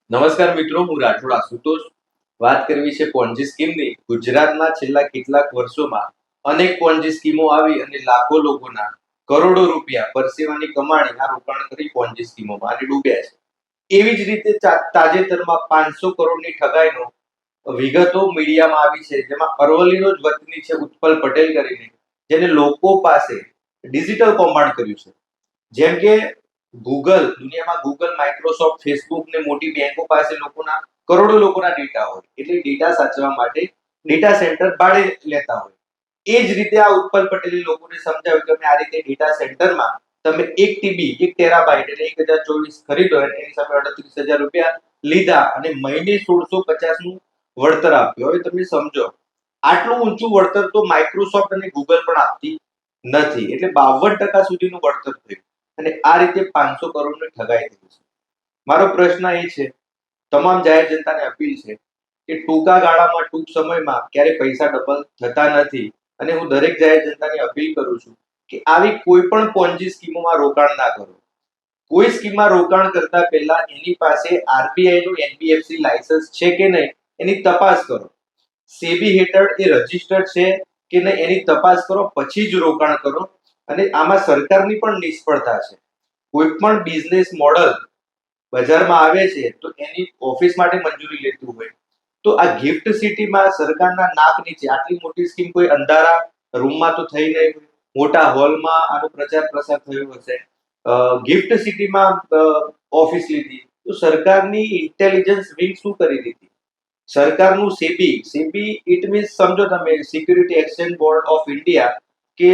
નમસ્કાર મિત્રો, હું રાઠોડ આશુતોષ વાત કરવી છે પોન્જી સ્કીમની. ગુજરાતમાં છેલ્લા કેટલાક વર્ષોમાં અનેક પોન્જી સ્કીમો આવી અને લાખો લોકોના કરોડો રૂપિયા પરસેવાની કમાણી આ રોકાણ કરી પોન્જી સ્કીમોમાં અને ડૂબ્યા છે. એવી જ રીતે તાજેતરમાં 500 કરોડની ઠગાઈનો વિગતો મીડિયામાં આવી છે, જેમાં અરવલ્લીનો જ વતની છે ઉત્પલ પટેલ કરીને, જેને લોકો પાસે ડિજિટલ કૌભાંડ કર્યું છે. જેમ કે દુનિયામાં ગૂગલ, માઇક્રોસોફ્ટ, ફેસબુક ને મોટી બેંકો પાસે કરોડો લોકોના ડેટા હોય, એટલે ડેટા સાચવવા માટે ડેટા સેન્ટર ભાડે લેતા હોય. એ જ રીતે આ ઉત્પલ પટેલે લોકોને સમજાવ્યું કે અમે આ રીતે ડેટા સેન્ટરમાં તમે 1 TB 1 ટેરાબાઇટ એટલે 1024 ખરીદો અને એની સામે 38,000 રૂપિયા લીધા અને મહિને 1650 નું વળતર આપ્યું. હવે તમે સમજો, આટલું ઊંચું વળતર તો માઇક્રોસોફ્ટ અને ગૂગલ પણ આપતી નથી, એટલે 52% સુધીનું વળતર થયું અને આ રીતે 500 કરોડની ઠગાઈ થઈ છે. મારો પ્રશ્ન એ છે, તમામ જાહેર જનતાને અપીલ છે કે ટૂંકા ગાળામાં, ટૂંક સમયમાં ક્યારે પૈસા ડબલ થતા નથી અને હું દરેક જાહેર જનતાને અપીલ કરું છું કે આવી કોઈ પણ પોન્જી સ્કીમોમાં રોકાણ ના કરો. કોઈ સ્કીમમાં રોકાણ કરતા પહેલા એની પાસે આરબીઆઈ નું એનબીએફસી લાયસન્સ છે કે નહીં એની તપાસ કરો. સેબી હેઠળ એ રજીસ્ટર્ડ છે કે નહીં એની તપાસ કરો, પછી જ રોકાણ કરો. અને આમાં સરકારની પણ નિષ્ફળતા છે. કોઈ પણ બિઝનેસ મોડલ બજારમાં આવે છે તો એની ઓફિસ માટે મંજૂરી લેતું હોય, તો આ ગિફ્ટ સિટીમાં સરકારના નાક નીચે આટલી મોટી સ્કીમ કોઈ અંધારા રૂમમાં તો થઈ નહીં, મોટા હોલમાં આનો પ્રચાર પ્રસાર થયો હશે. ગિફ્ટ સિટીમાં ઓફિસ લીધી તો સરકારની ઇન્ટેલિજન્સ વિંગ શું કરી દીધી? સરકારનું સેબી ઇટ મીન્સ સમજો તમે security exchange board of India, કે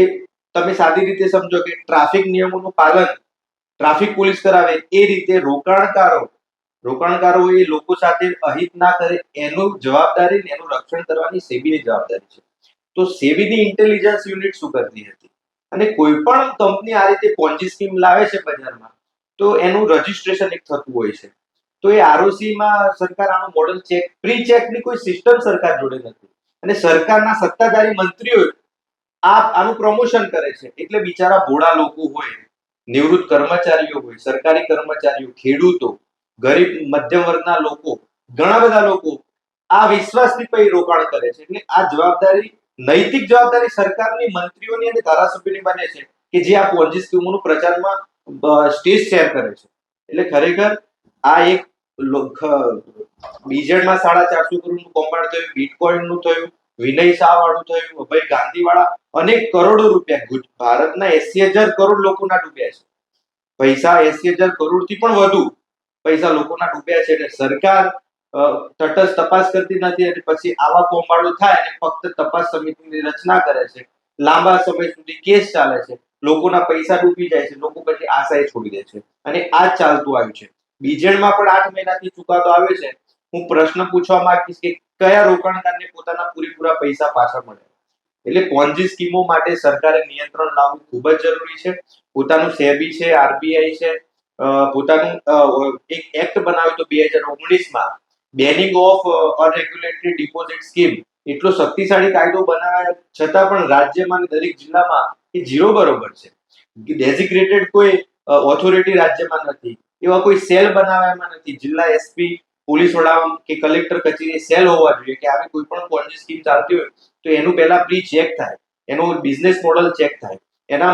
તમે સાદી રીતે સમજો કે ટ્રાફિક નિયમોનું પાલન ટ્રાફિક પોલીસ કરાવે, એ રીતે રોકાણકારો એ લોકો સાથે અહિત ના કરે એનું જવાબદારી એનું રક્ષણ કરવાની સેબીની જવાબદારી છે. તો સેબીની ઇન્ટેલિજન્સ યુનિટ શું કરતી હતી? અને કોઈ પણ કંપની આ રીતે પોન્જી સ્કીમ લાવે છે બજારમાં, તો એનું રજીસ્ટ્રેશન એક થતું હોય છે. તો એ આરઓસી માં સરકાર આનું મોડલ ચેક, પ્રી ચેકની કોઈ સિસ્ટમ સરકાર જોડે નથી અને સરકારના સત્તાધારી મંત્રીઓ આનું પ્રમોશન કરે છે. એટલે બિચારા ભોળા લોકો હોય, નિવૃત્ત કર્મચારીઓ હોય, સરકારી કર્મચારીઓ, ખેડૂતો, ગરીબ મધ્યમ વર્ગના લોકો, ઘણા બધા લોકો આ વિશ્વાસથી પછી રોકાણ કરે છે. એટલે આ જવાબદારી, નૈતિક જવાબદારી સરકારની, મંત્રીઓની અને ધારાસભ્યોની બને છે કે જે આ પોન્જી સ્કીમોનું પ્રચારમાં સ્ટેજ શેર કરે છે. એટલે ખરેખર આ એક બીજેડમાં 450 કરોડનું કૌભાંડ થયું, બિટકોઇનનું થયું, વિનય શાહ વાળું થયું, અભય ગાંધી વાળા, અનેક કરોડો રૂપિયા ભારતના 80,000 કરોડ લોકોના ડૂબ્યા છે. પૈસા 80,000 કરોડ થી પણ વધુ પૈસા લોકોના ડૂબ્યા છે. એટલે સરકાર તટસ્થ તપાસ કરતી નથી અને પછી આવા કૌભાંડો થાય અને ફક્ત તપાસ સમિતિની રચના કરે છે. લાંબા સમય સુધી કેસ ચાલે છે, લોકોના પૈસા ડૂબી જાય છે, લોકો પછી આશાએ છોડી દે છે અને આ જ ચાલતું આવ્યું છે. બીજેડમાં પણ 8 મહિનાથી ચુકાદો આવે છે. હું પ્રશ્ન પૂછવા માંગીશ કે કયા રોકાણકારને પોતાના પૂરેપૂરા પૈસા પાછા મળે? એટલે પોન્જી સ્કીમો માટે સરકારે નિયંત્રણ લાવવું ખૂબ જ જરૂરી છે. પોતાનું સેબી છે, આરબીઆઈ છે, પોતાનું એક એક્ટ બનાવ્યો તો 2019માં, બેનિંગ ઓફ અનરેગ્યુલેટરી ડિપોઝિટ સ્કીમ. એટલો શક્તિશાળી કાયદો બનાવ્યા છતાં પણ રાજ્યમાં દરેક જિલ્લામાં એ ઝીરો બરોબર છે. ડેઝિગ્નેટેડ કોઈ ઓથોરિટી રાજ્યમાં નથી, એવા કોઈ સેલ બનાવવામાં નથી. જિલ્લા એસપી, પોલીસ વડા કે કલેક્ટર કચેરી સેલ હોવા જોઈએ કે આવી કોઈ પણ પોન્જી સ્કીમ ચાલતી હોય તો એનું પહેલા પ્રી ચેક થાય, એનું બિઝનેસ મોડલ ચેક થાય, એના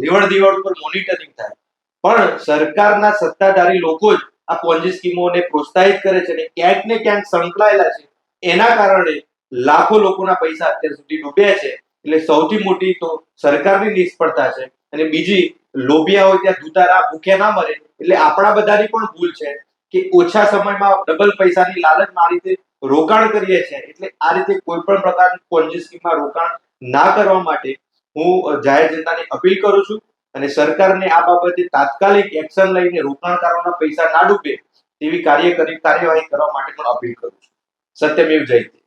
લેવડ દેવડ પર મોનિટરિંગ થાય. પણ સરકારના સત્તાધારી લોકો જ આ પોન્જી સ્કીમોને પ્રોત્સાહિત કરે છે અને ક્યાંક ને ક્યાંક સંકળાયેલા છે. એના કારણે લાખો લોકોના પૈસા અત્યાર સુધી ડૂબ્યા છે. એટલે સૌથી મોટી તો સરકારની નિષ્ફળતા છે અને બીજી, લોભિયા હોય ત્યાં દુધારા ભૂખ્યા ના મરે. એટલે આપણા બધાની પણ ભૂલ છે કે ઓછા સમયમાં ડબલ પૈસાની લાલચમાં આ રીતે રોકાણ કરીએ છીએ. એટલે આ રીતે કોઈ પણ પ્રકારની પોન્જી સ્કીમમાં રોકાણ ના કરવા માટે હું જાહેર જનતાને અપીલ કરું છું અને સરકારને આ બાબતે તાત્કાલિક એક્શન લઈને રોકાણકારોના પૈસા ના ડૂબે તેવી કાર્યવાહી કરવા માટે પણ અપીલ કરું છું. સત્યમેવ જયતે.